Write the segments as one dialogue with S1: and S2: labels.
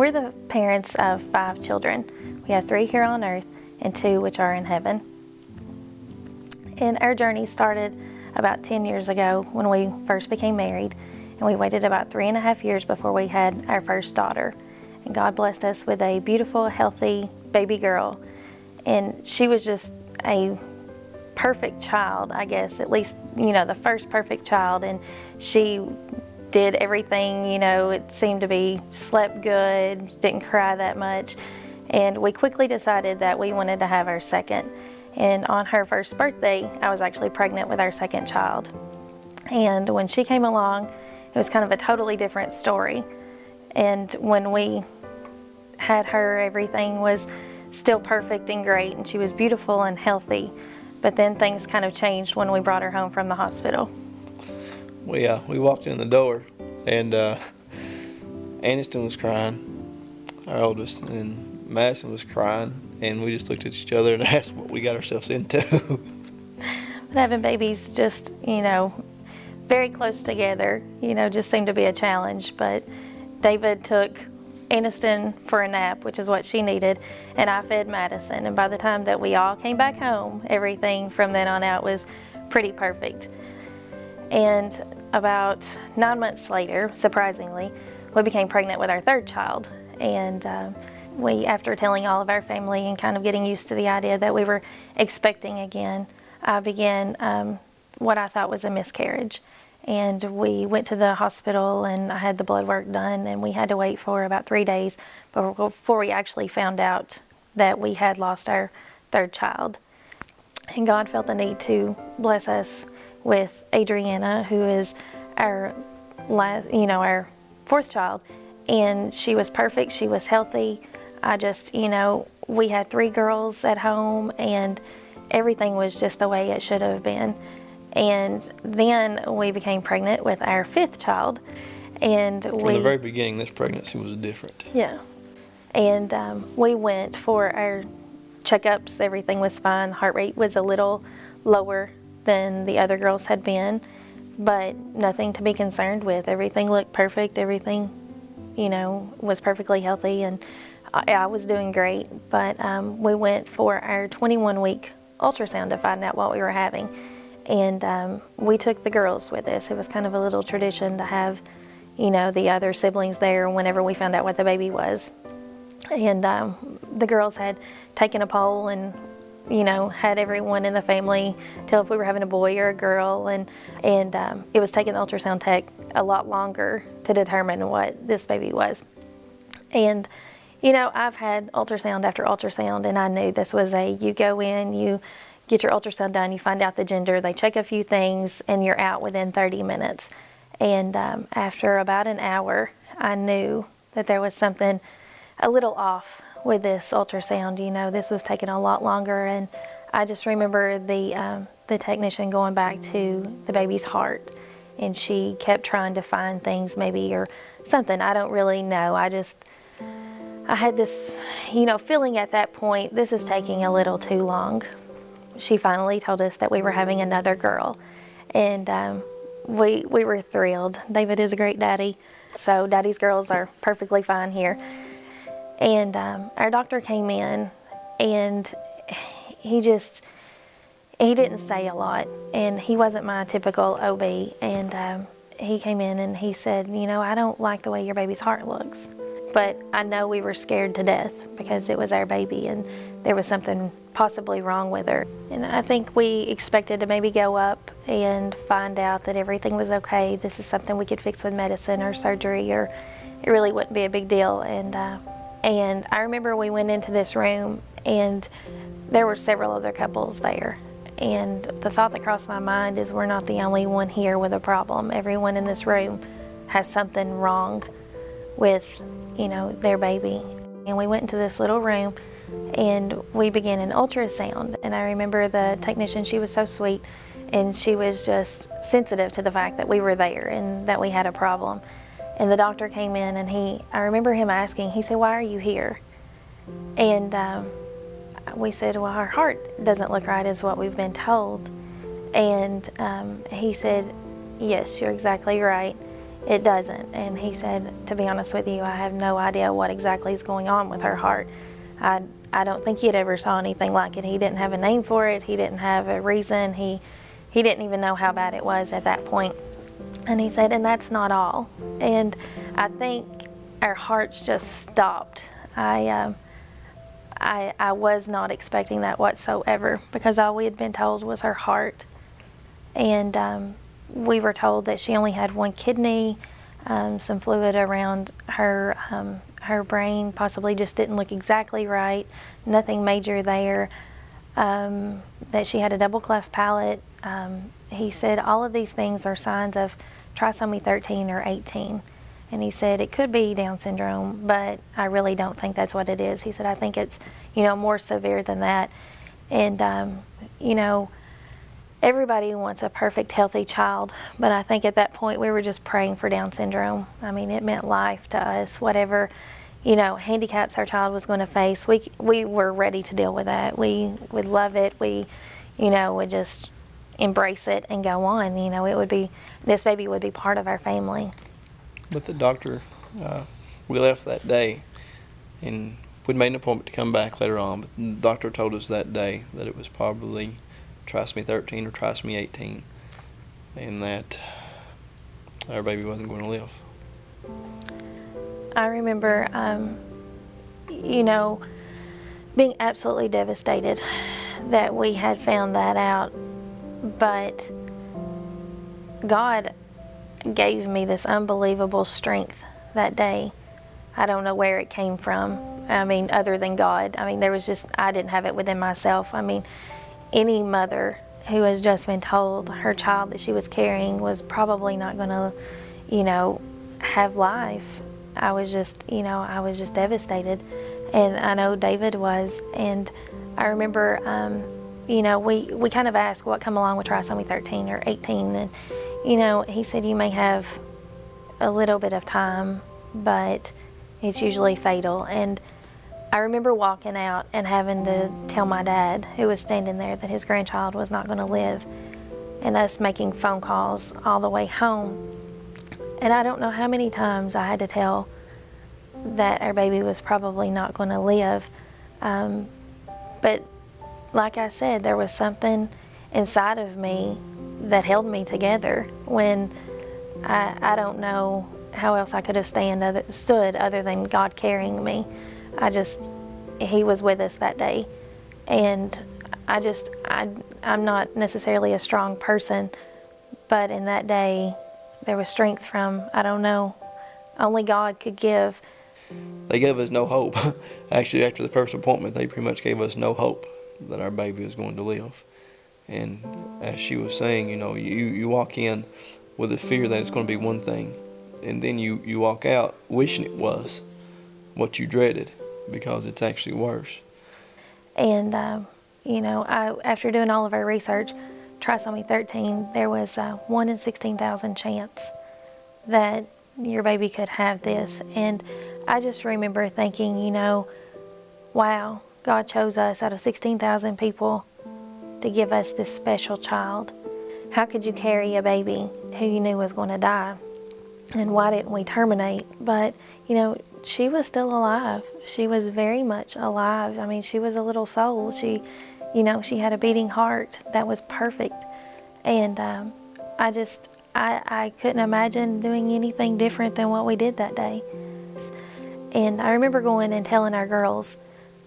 S1: We're the parents of 5 children. We have 3 here on earth and 2 which are in heaven. And our journey started about 10 years ago when we first became married, and we waited about 3.5 years before we had our first daughter. And God blessed us with a beautiful, healthy baby girl. And she was just a perfect child, I guess, at least, the first perfect child. And she did everything, it seemed to be, slept good, didn't cry that much. And we quickly decided that we wanted to have our second. And on her first birthday, I was actually pregnant with our second child. And when she came along, it was kind of a totally different story. And when we had her, everything was still perfect and great, and she was beautiful and healthy. But then things kind of changed when we brought her home from the hospital.
S2: We walked in the door, and Aniston was crying, our oldest, and Madison was crying, and we just looked at each other and asked what we got ourselves into.
S1: But having babies just, very close together, just seemed to be a challenge. But David took Aniston for a nap, which is what she needed, and I fed Madison. And by the time that we all came back home, everything from then on out was pretty perfect. And about 9 months later, surprisingly, we became pregnant with our third child. And we, after telling all of our family and kind of getting used to the idea that we were expecting again, I began what I thought was a miscarriage. And we went to the hospital, and I had the blood work done, and we had to wait for about 3 days before we actually found out that we had lost our third child. And God felt the need to bless us with Adriana, who is our last, our fourth child. And she was perfect. She was healthy. We had 3 girls at home, and everything was just the way it should have been. And then we became pregnant with our 5th child. And
S2: from the very beginning, this pregnancy was different.
S1: Yeah. And we went for our checkups. Everything was fine. Heart rate was a little lower than the other girls had been, but nothing to be concerned with. Everything looked perfect. Everything, was perfectly healthy, and I was doing great. But we went for our 21-week ultrasound to find out what we were having. And we took the girls with us. It was kind of a little tradition to have, the other siblings there whenever we found out what the baby was. And the girls had taken a poll and, had everyone in the family tell if we were having a boy or a girl. And it was taking the ultrasound tech a lot longer to determine what this baby was. And, I've had ultrasound after ultrasound, and I knew this was you go in, you get your ultrasound done, you find out the gender, they check a few things, and you're out within 30 minutes. And after about an hour, I knew that there was something a little off with this ultrasound. This was taking a lot longer, and I just remember the technician going back to the baby's heart, and she kept trying to find things maybe or something. I don't really know. I had this, feeling at that point, this is taking a little too long. She finally told us that we were having another girl, and we were thrilled. David is a great daddy, so daddy's girls are perfectly fine here. And our doctor came in, and he didn't say a lot, and he wasn't my typical OB. And he came in and he said, I don't like the way your baby's heart looks. But I know we were scared to death because it was our baby and there was something possibly wrong with her. And I think we expected to maybe go up and find out that everything was okay. This is something we could fix with medicine or surgery, or it really wouldn't be a big deal. And I remember we went into this room, and there were several other couples there. And the thought that crossed my mind is, we're not the only one here with a problem. Everyone in this room has something wrong with, their baby. And we went into this little room, and we began an ultrasound. And I remember the technician, she was so sweet, and she was just sensitive to the fact that we were there and that we had a problem. And the doctor came in, and I remember him asking, he said, "Why are you here?" And we said, "Well, our heart doesn't look right, is what we've been told." And he said, "Yes, you're exactly right. it doesn't. And he said, to be honest with you, I have no idea what exactly is going on with her heart. I don't think he'd ever saw anything like it. He didn't have a name for it. He didn't have a reason. He didn't even know how bad it was at that point. And he said, and that's not all. And I think our hearts just stopped. I was not expecting that whatsoever, because all we had been told was her heart. And we were told that she only had one kidney, some fluid around her brain possibly just didn't look exactly right, nothing major there, that she had a double cleft palate. He said all of these things are signs of trisomy 13 or 18. And he said it could be Down syndrome, but I really don't think that's what it is. He said, I think it's, more severe than that. And, everybody wants a perfect, healthy child, but I think at that point we were just praying for Down syndrome. I mean, it meant life to us. Whatever, handicaps our child was going to face, we were ready to deal with that. We would love it. We, would just embrace it and go on. This baby would be part of our family.
S2: But the doctor, we left that day, and we'd made an appointment to come back later on, but the doctor told us that day that it was probably trisomy 13 or trisomy 18, and that our baby wasn't going to live.
S1: I remember, being absolutely devastated that we had found that out, but God gave me this unbelievable strength that day. I don't know where it came from. I mean, other than God. I mean, I didn't have it within myself. I mean, any mother who has just been told her child that she was carrying was probably not going to, have life. I was just devastated. And I know David was. And I remember, we kind of asked what come along with trisomy 13 or 18. And, he said, you may have a little bit of time, but it's usually fatal. And I remember walking out and having to tell my dad, who was standing there, that his grandchild was not going to live, and us making phone calls all the way home. And I don't know how many times I had to tell that our baby was probably not going to live. But like I said, there was something inside of me that held me together when I don't know how else I could have stood other than God carrying me. He was with us that day. And I'm not necessarily a strong person, but in that day, there was strength from, I don't know, only God could give.
S2: They gave us no hope. Actually, after the first appointment, they pretty much gave us no hope that our baby was going to live. And as she was saying, you walk in with the fear that it's going to be one thing, and then you walk out wishing it was what you dreaded, because it's actually worse. And,
S1: after doing all of our research, trisomy 13, there was a 1 in 16,000 chance that your baby could have this. And I just remember thinking, wow, God chose us out of 16,000 people to give us this special child. How could you carry a baby who you knew was going to die? And why didn't we terminate? But, she was still alive. She was very much alive. I mean, she was a little soul. She had a beating heart that was perfect. And I couldn't imagine doing anything different than what we did that day. And I remember going and telling our girls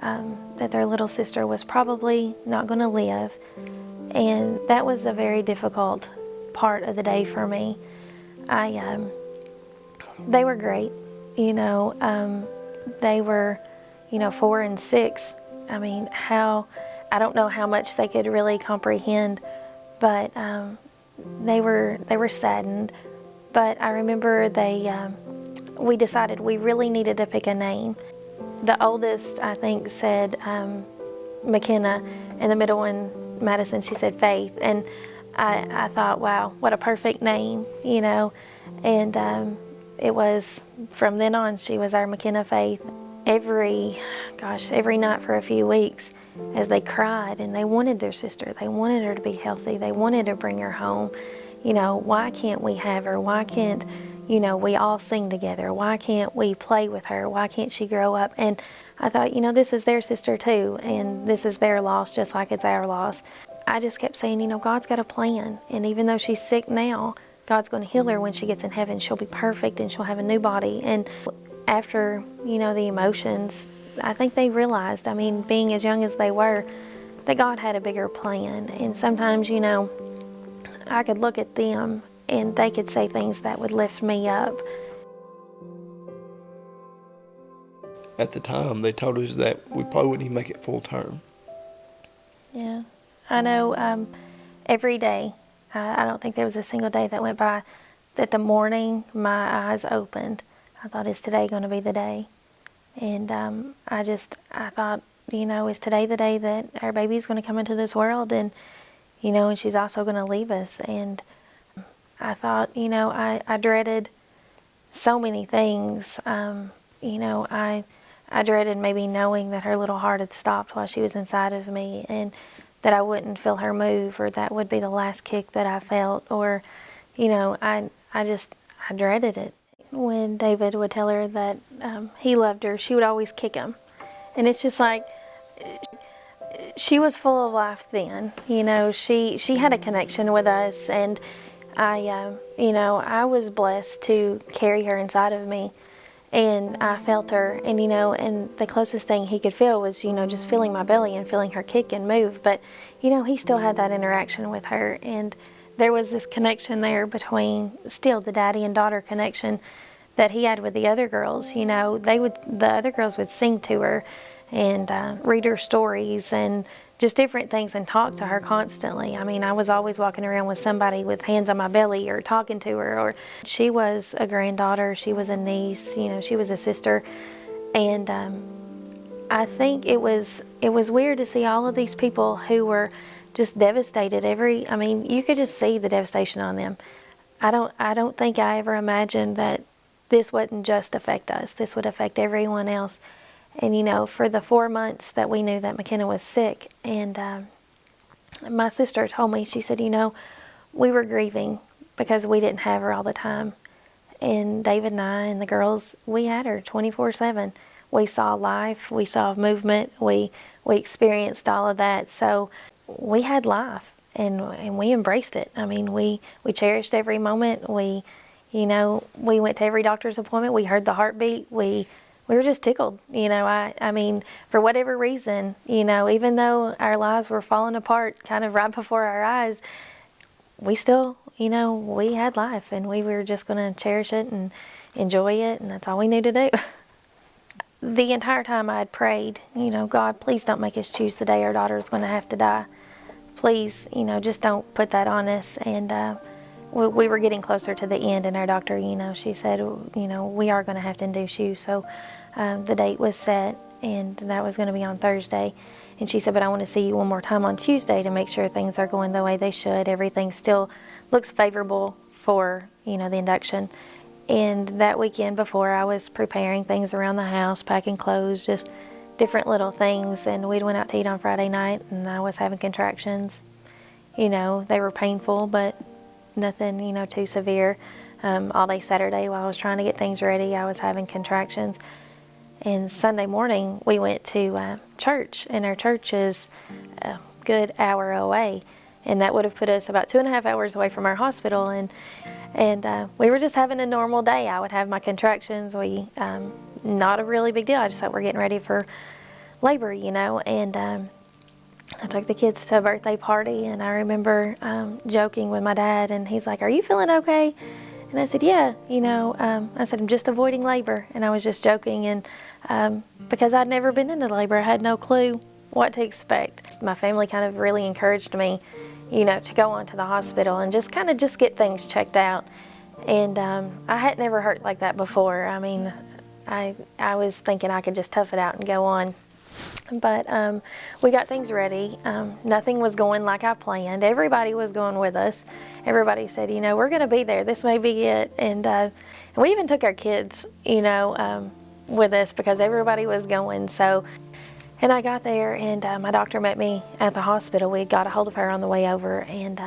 S1: that their little sister was probably not going to live. And that was a very difficult part of the day for me. They were great. They were, 4 and 6. I mean, I don't know how much they could really comprehend, but they were saddened. But I remember we decided we really needed to pick a name. The oldest, I think, said Makenna, and the middle one, Madison, she said Faith. And I thought, wow, what a perfect name, And it was, from then on, she was our Makenna Faith. Every night for a few weeks, as they cried and they wanted their sister, they wanted her to be healthy, they wanted to bring her home. Why can't we have her? Why can't, we all sing together. Why can't we play with her? Why can't she grow up? And I thought, this is their sister too, and this is their loss just like it's our loss. I just kept saying, God's got a plan, and even though she's sick now, God's going to heal her when she gets in heaven. She'll be perfect and she'll have a new body. And after, the emotions, I think they realized, being as young as they were, that God had a bigger plan. And sometimes, I could look at them and they could say things that would lift me up.
S2: At the time, they told us that we probably wouldn't even make it full term.
S1: Yeah. I know every day, I don't think there was a single day that went by that the morning my eyes opened, I thought, is today going to be the day? And I thought, is today the day that our baby's going to come into this world? And, and she's also going to leave us. And I thought, I dreaded so many things. I dreaded maybe knowing that her little heart had stopped while she was inside of me, and that I wouldn't feel her move, or that would be the last kick that I felt, or, I dreaded it. When David would tell her that he loved her, she would always kick him. And it's just like, she was full of life then. She had a connection with us, and I was blessed to carry her inside of me. And I felt her, and and the closest thing he could feel was, just feeling my belly and feeling her kick and move. But, he still had that interaction with her, and there was this connection there between still the daddy and daughter connection that he had with the other girls. The other girls would sing to her and read her stories and just different things and talk to her constantly. I was always walking around with somebody with hands on my belly or talking to her. Or she was a granddaughter, she was a niece, she was a sister. And I think it was weird to see all of these people who were just devastated. You could just see the devastation on them. I don't think I ever imagined that this wouldn't just affect us. This would affect everyone else. And, for the 4 months that we knew that Makenna was sick, and my sister told me, she said, we were grieving because we didn't have her all the time. And David and I and the girls, we had her 24/7. We saw life, we saw movement, we experienced all of that. So we had life, and we embraced it. We cherished every moment. We went to every doctor's appointment. We heard the heartbeat. We were just tickled. For whatever reason, even though our lives were falling apart kind of right before our eyes, we still, we had life, and we were just going to cherish it and enjoy it, and that's all we knew to do. The entire time I had prayed, God, please don't make us choose the day our daughter is going to have to die. Please, just don't put that on us. And we were getting closer to the end, and our doctor, she said, we are going to have to induce you. So the date was set, and that was going to be on Thursday. And she said, but I want to see you one more time on Tuesday to make sure things are going the way they should. Everything still looks favorable for, the induction. And that weekend before, I was preparing things around the house, packing clothes, just different little things. And we went out to eat on Friday night, and I was having contractions. They were painful, but nothing, too severe. All day Saturday while I was trying to get things ready, I was having contractions. And Sunday morning, we went to church, and our church is a good hour away. And that would have put us about 2.5 hours away from our hospital. And we were just having a normal day. I would have my contractions. Not a really big deal. I just thought we're getting ready for labor, And I took the kids to a birthday party, and I remember joking with my dad, and he's like, "Are you feeling okay?" And I said, "Yeah, I said, I'm just avoiding labor." And I was just joking, and because I'd never been into labor, I had no clue what to expect. My family kind of really encouraged me, to go on to the hospital and just get things checked out. And I had never hurt like that before. I was thinking I could just tough it out and go on. But we got things ready. Nothing was going like I planned. Everybody was going with us. Everybody said, we're going to be there. This may be it. And we even took our kids, with us because everybody was going. So, and I got there, and my doctor met me at the hospital. We got a hold of her on the way over, and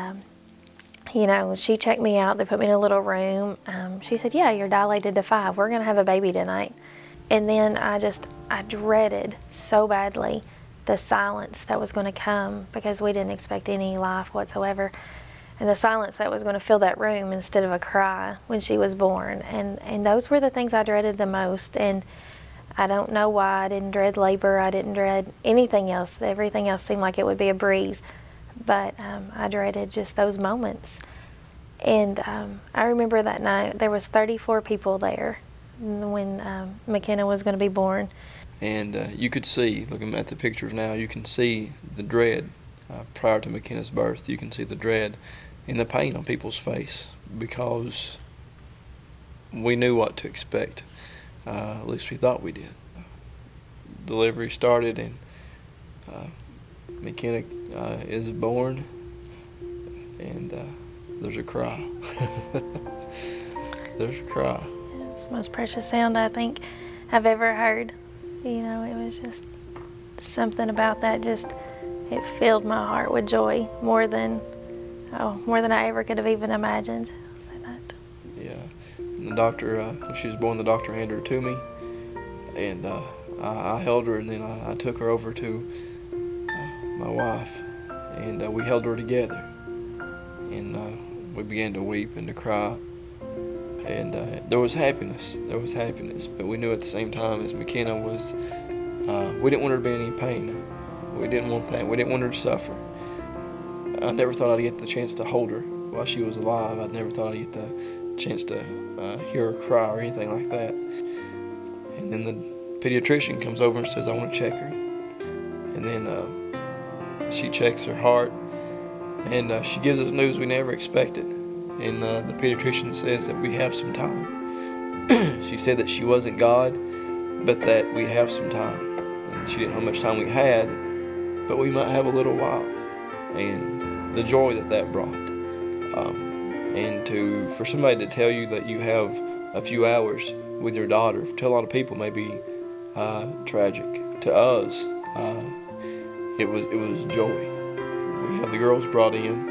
S1: you know, she checked me out. They put me in a little room. She said, yeah, you're dilated to 5. We're going to have a baby tonight. And then I dreaded so badly the silence that was going to come, because we didn't expect any life whatsoever. And the silence that was going to fill that room instead of a cry when she was born. And those were the things I dreaded the most. And I don't know why. I didn't dread labor. I didn't dread anything else. Everything else seemed like it would be a breeze. But I dreaded just those moments. And I remember that night there was 34 people there when Makenna was going to be born.
S2: And you could see, looking at the pictures now, you can see the dread prior to Makenna's birth. You can see the dread and the pain on people's face, because we knew what to expect. At least we thought we did. Delivery started, and Makenna is born, and there's a cry. There's a cry.
S1: It's the most precious sound I think I've ever heard. You know, it was just something about that, it filled my heart with joy more than I ever could have even imagined.
S2: Yeah. And the doctor, when she was born, the doctor handed her to me, and I held her, and then I took her over to my wife, and we held her together, and we began to weep and to cry, and there was happiness, but we knew at the same time, as Makenna was, we didn't want her to be in any pain. We didn't want that. We didn't want her to suffer. I never thought I'd get the chance to hold her while she was alive. I never thought I'd get the chance to hear her cry or anything like that. And then the pediatrician comes over and says, I want to check her. And then she checks her heart, and she gives us news we never expected. And the pediatrician says that we have some time. She said that she wasn't God, but that we have some time. And she didn't know how much time we had, but we might have a little while. And the joy that brought. And for somebody to tell you that you have a few hours with your daughter, to a lot of people may be tragic. To us, it was joy. We have the girls brought in,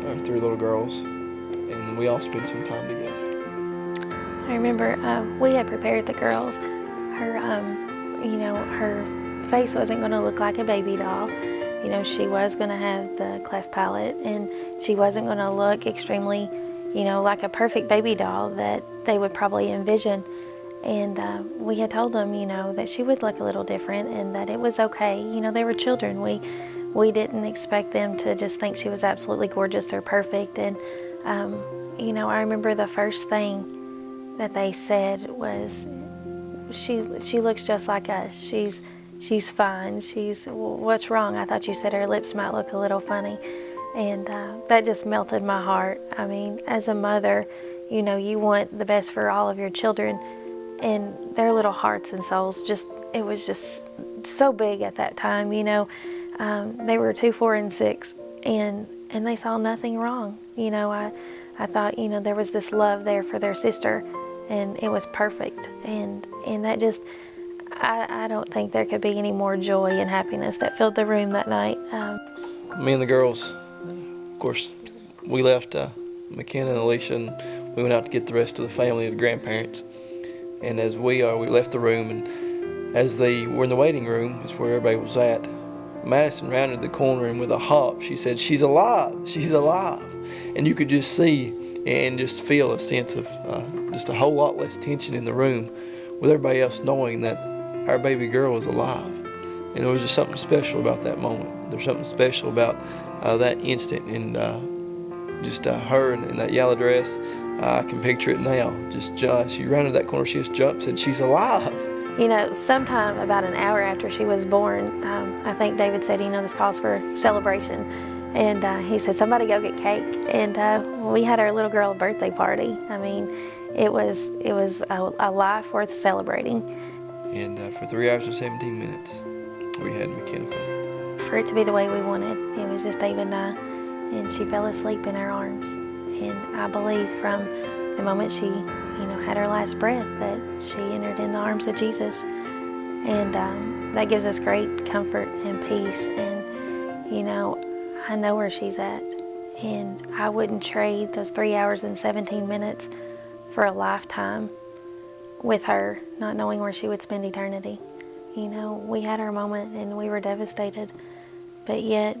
S2: our 3 little girls, and we all spent some time together.
S1: I remember we had prepared the girls. Her face wasn't going to look like a baby doll. You know, she was going to have the cleft palate, and she wasn't going to look extremely, like a perfect baby doll that they would probably envision. And we had told them, that she would look a little different and that it was okay. They were children. We didn't expect them to just think she was absolutely gorgeous or perfect. And, I remember the first thing that they said was, she looks just like us. She's fine. What's wrong? I thought you said her lips might look a little funny. And that just melted my heart. I mean, as a mother, you want the best for all of your children, and their little hearts and souls it was just so big at that time. They were 2, 4, and 6, and they saw nothing wrong. I thought, there was this love there for their sister, and it was perfect. And that just, I don't think there could be any more joy and happiness that filled the room that night.
S2: Me and the girls, of course, we left Makenna and Alicia, and we went out to get the rest of the family, the grandparents. And as we left the room, and as they were in the waiting room, is where everybody was at, Madison rounded the corner, and with a hop, she said, "She's alive, she's alive." And you could just see and just feel a sense of just a whole lot less tension in the room, with everybody else knowing that our baby girl was alive. And there was just something special about that moment. There's something special about that instant, and just her in that yellow dress. I can picture it now. She rounded that corner, she just jumped, said, "She's alive."
S1: Sometime about an hour after she was born, I think David said, this calls for celebration. And he said, "Somebody go get cake." And we had our little girl birthday party. I mean, it was a life worth celebrating.
S2: And for 3 hours and 17 minutes, we had Makenna Faith.
S1: For it to be the way we wanted, it was just David and I, and she fell asleep in our arms. And I believe from the moment she, had her last breath, that she entered in the arms of Jesus. And that gives us great comfort and peace. And, I know where she's at. And I wouldn't trade those 3 hours and 17 minutes for a lifetime with her, not knowing where she would spend eternity. You know, we had our moment and we were devastated, but yet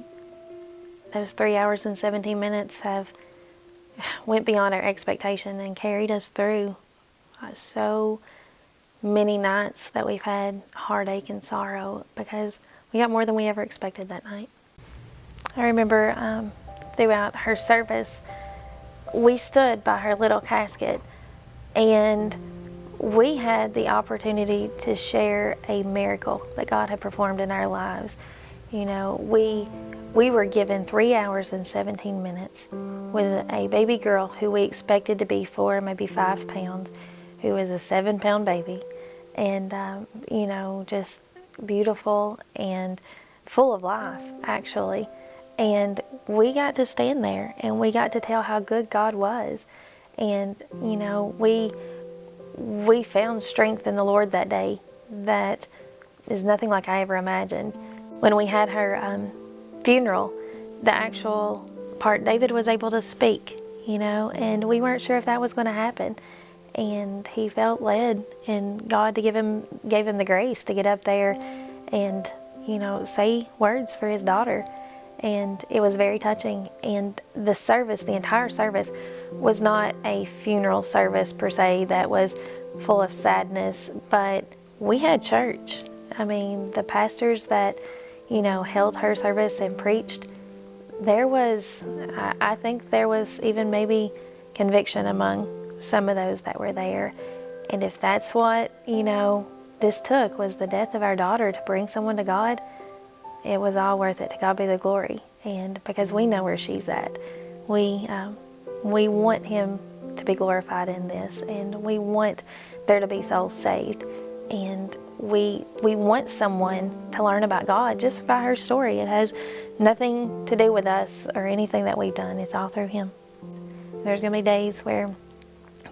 S1: those 3 hours and 17 minutes have went beyond our expectation and carried us through so many nights that we've had heartache and sorrow because we got more than we ever expected that night. I remember throughout her service, we stood by her little casket and we had the opportunity to share a miracle that God had performed in our lives. You know, we were given 3 hours and 17 minutes with a baby girl who we expected to be 4, maybe 5 pounds, who was a 7-pound baby, and you know, just beautiful and full of life, actually. And we got to stand there and we got to tell how good God was. And you know, we found strength in the Lord that day that is nothing like I ever imagined. When we had her funeral, the actual part, David was able to speak, you know, and we weren't sure if that was going to happen. And he felt led, and God gave him the grace to get up there and, you know, say words for his daughter. And it was very touching. And the service, the entire service, was not a funeral service per se that was full of sadness, but we had church. I mean, the pastors that, you know, held her service and preached, there was, I think there was even maybe conviction among some of those that were there. And if that's what, you know, this took, was the death of our daughter to bring someone to God, it was all worth it. To God be the glory. And because we know where she's at, we want him to be glorified in this, and we want there to be souls saved, and we want someone to learn about God just by her story. It has nothing to do with us or anything that we've done. It's all through him. There's going to be days where,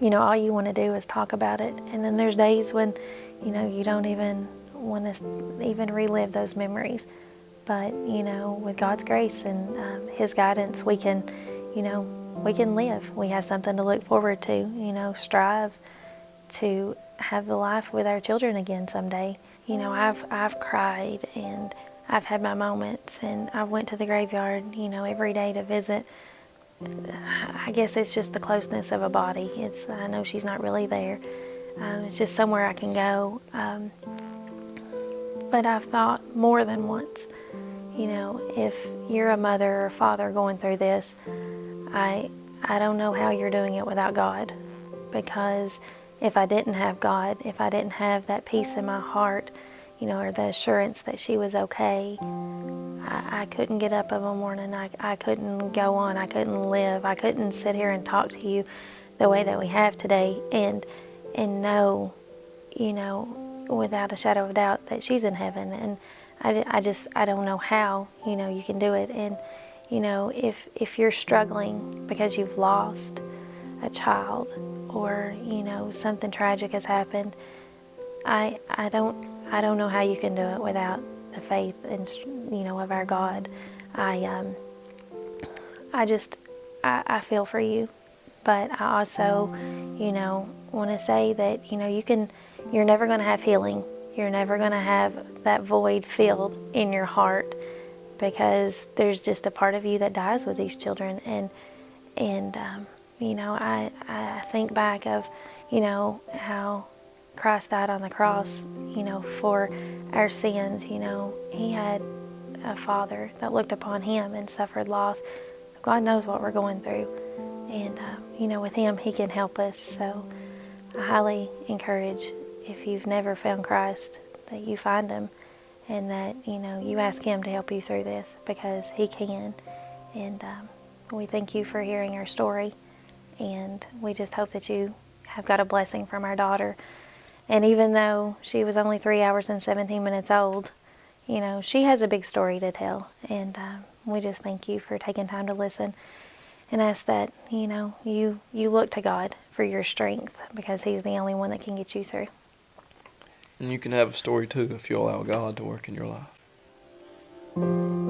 S1: you know, all you want to do is talk about it, and then there's days when, you know, you don't even want to even relive those memories. But, you know, with God's grace and his guidance, we can, you know, we can live. We have something to look forward to, you know, strive to have the life with our children again someday. You know, I've cried and I've had my moments, and I went to the graveyard, you know, every day to visit. I guess it's just the closeness of a body. I know she's not really there. It's just somewhere I can go. But I've thought more than once, you know, if you're a mother or father going through this, I don't know how you're doing it without God. Because if I didn't have God, if I didn't have that peace in my heart, you know, or the assurance that she was okay, I couldn't get up in the morning. I couldn't go on. I couldn't live. I couldn't sit here and talk to you the way that we have today and know, you know, without a shadow of a doubt that she's in heaven. And I don't know how, you know, you can do it. And, you know, if you're struggling because you've lost a child or, you know, something tragic has happened, I don't know how you can do it without the faith and, you know, of our God. I feel for you, but I also, you know, want to say that, you know, you're never going to have healing. You're never going to have that void filled in your heart, because there's just a part of you that dies with these children. And you know, I think back of, you know, how Christ died on the cross, you know, for our sins. You know, he had a father that looked upon him and suffered loss. God knows what we're going through. And, you know, with him, he can help us. So I highly encourage, if you've never found Christ, that you find him and that, you know, you ask him to help you through this, because he can. And we thank you for hearing our story. And we just hope that you have got a blessing from our daughter. And even though she was only 3 hours and 17 minutes old, you know, she has a big story to tell. And we just thank you for taking time to listen, and ask that, you know, you look to God for your strength, because he's the only one that can get you through.
S2: And you can have a story too if you allow God to work in your life.